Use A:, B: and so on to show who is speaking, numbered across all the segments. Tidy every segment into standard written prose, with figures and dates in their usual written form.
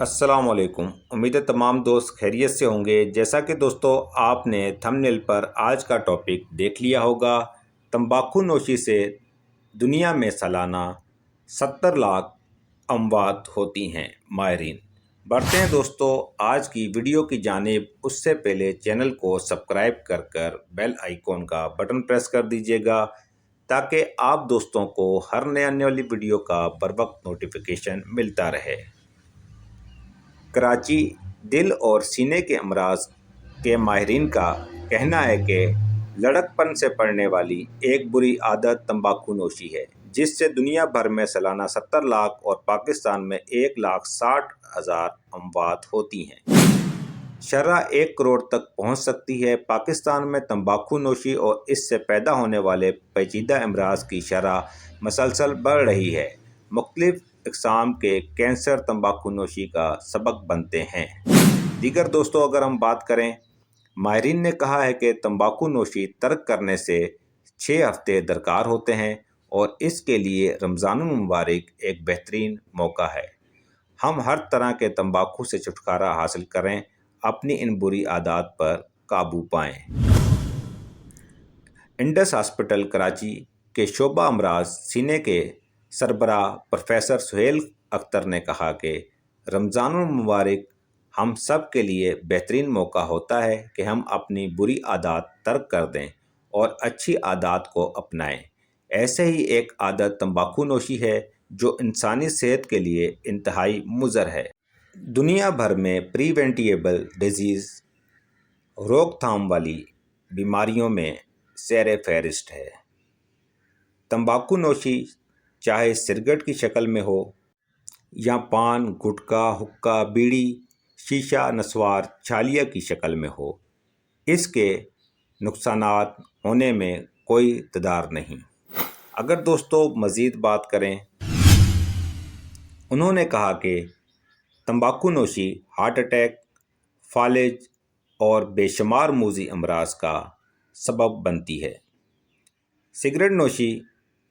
A: अस्सलाम वालेकुम। उम्मीद है तमाम दोस्त खैरियत से होंगे। जैसा कि दोस्तों आपने थंबनेल पर आज का टॉपिक देख लिया होगा, तंबाकू नोशी से दुनिया में सालाना 70 लाख अमवात होती हैं। माहिरीन बढ़ते हैं दोस्तों आज की वीडियो की जानिब। उससे पहले चैनल को सब्सक्राइब कर बेल आइकॉन का बटन प्रेस कर दीजिएगा ताकि आप दोस्तों को हर नए आने वाली वीडियो का बर वक्त नोटिफिकेशन मिलता रहे। कराची दिल और सीने के अमराज के माहिरीन का कहना है कि लड़कपन से पड़ने वाली एक बुरी आदत तंबाकू नोशी है, जिससे दुनिया भर में सालाना 70 लाख और पाकिस्तान में 1,60,000 अमवात होती हैं। शरह 1 करोड़ तक पहुंच सकती है। पाकिस्तान में तंबाकू नोशी और इससे पैदा होने वाले पेचीदा अमराज की शरह मसलसल बढ़ रही है। मुख्तलिफ इक़साम के कैंसर तंबाकू नोशी का सबब बनते हैं। दीगर दोस्तों अगर हम बात करें, माहिरीन ने कहा है कि तंबाकू नोशी तर्क करने से 6 हफ्ते दरकार होते हैं और इसके लिए रमज़ानुल मुबारक एक बेहतरीन मौका है। हम हर तरह के तंबाकू से छुटकारा हासिल करें, अपनी इन बुरी आदत पर काबू पाएँ। इंडस हॉस्पिटल कराची के शोबा अमराज सीने के सरबराह प्रोफेसर सुहेल अख्तर ने कहा कि रमज़ानुल मुबारक हम सब के लिए बेहतरीन मौका होता है कि हम अपनी बुरी आदत तर्क कर दें और अच्छी आदत को अपनाएं। ऐसे ही एक आदत तंबाकू नोशी है जो इंसानी सेहत के लिए इंतहाई मुज़र है। दुनिया भर में प्रिवेंटिएबल डिजीज़ रोकथाम वाली बीमारियों में सर फहरिस्त है। तंबाकू नोशी चाहे सिगरेट की शक्ल में हो या पान, गुटखा, हुक्का, बीड़ी, शीशा, नस्वार, छालिया की शक्ल में हो, इसके नुकसानात होने में कोई तदार नहीं। अगर दोस्तों मज़ीद बात करें, उन्होंने कहा कि तंबाकू नोशी हार्ट अटैक, फालिज और बेशुमार मूज़ी अमराज का सबब बनती है। सिगरेट नोशी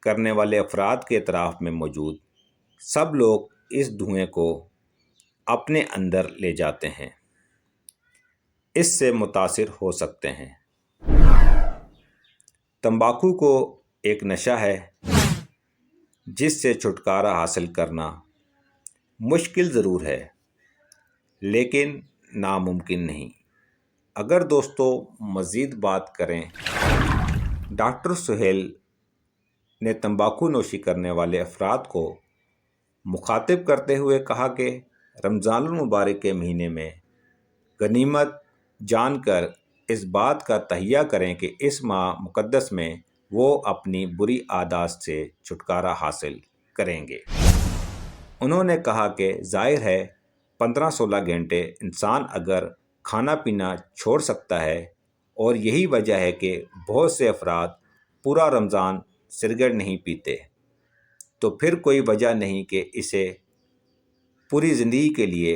A: करने वाले अफराद के अतराफ़ में मौजूद सब लोग इस धुएं को अपने अंदर ले जाते हैं, इससे मुतासिर हो सकते हैं। तंबाकू को एक नशा है जिससे छुटकारा हासिल करना मुश्किल ज़रूर है, लेकिन नामुमकिन नहीं। अगर दोस्तों मज़ीद बात करें, डॉक्टर सुहेल ने तंबाकू नोशी करने वाले अफराद को मुखातिब करते हुए कहा कि रमज़ानुल मुबारक के महीने में गनीमत जानकर इस बात का तहिया करें कि इस माह मुक़द्दस में वो अपनी बुरी आदत से छुटकारा हासिल करेंगे। उन्होंने कहा कि ज़ाहिर है 15-16 घंटे इंसान अगर खाना पीना छोड़ सकता है, और यही वजह है कि बहुत से अफराद पूरा रमज़ान सिगरेट नहीं पीते, तो फिर कोई वजह नहीं कि इसे पूरी ज़िंदगी के लिए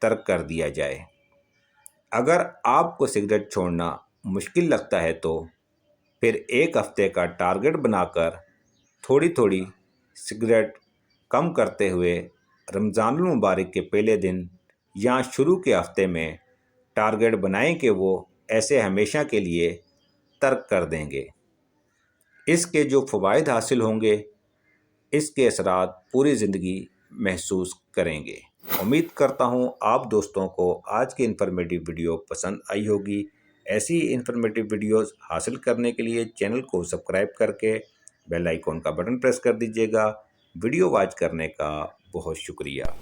A: तर्क कर दिया जाए। अगर आपको सिगरेट छोड़ना मुश्किल लगता है तो फिर 1 हफ्ते का टारगेट बनाकर थोड़ी थोड़ी सिगरेट कम करते हुए रमज़ानुल मुबारक के पहले दिन या शुरू के हफ्ते में टारगेट बनाएं कि वो ऐसे हमेशा के लिए तर्क कर देंगे। इसके जो फ़वाइद हासिल होंगे, इसके असरात पूरी ज़िंदगी महसूस करेंगे। उम्मीद करता हूँ आप दोस्तों को आज की इन्फॉर्मेटिव वीडियो पसंद आई होगी। ऐसी इन्फॉर्मेटिव वीडियोस हासिल करने के लिए चैनल को सब्सक्राइब करके बेल आइकॉन का बटन प्रेस कर दीजिएगा। वीडियो वॉच करने का बहुत शुक्रिया।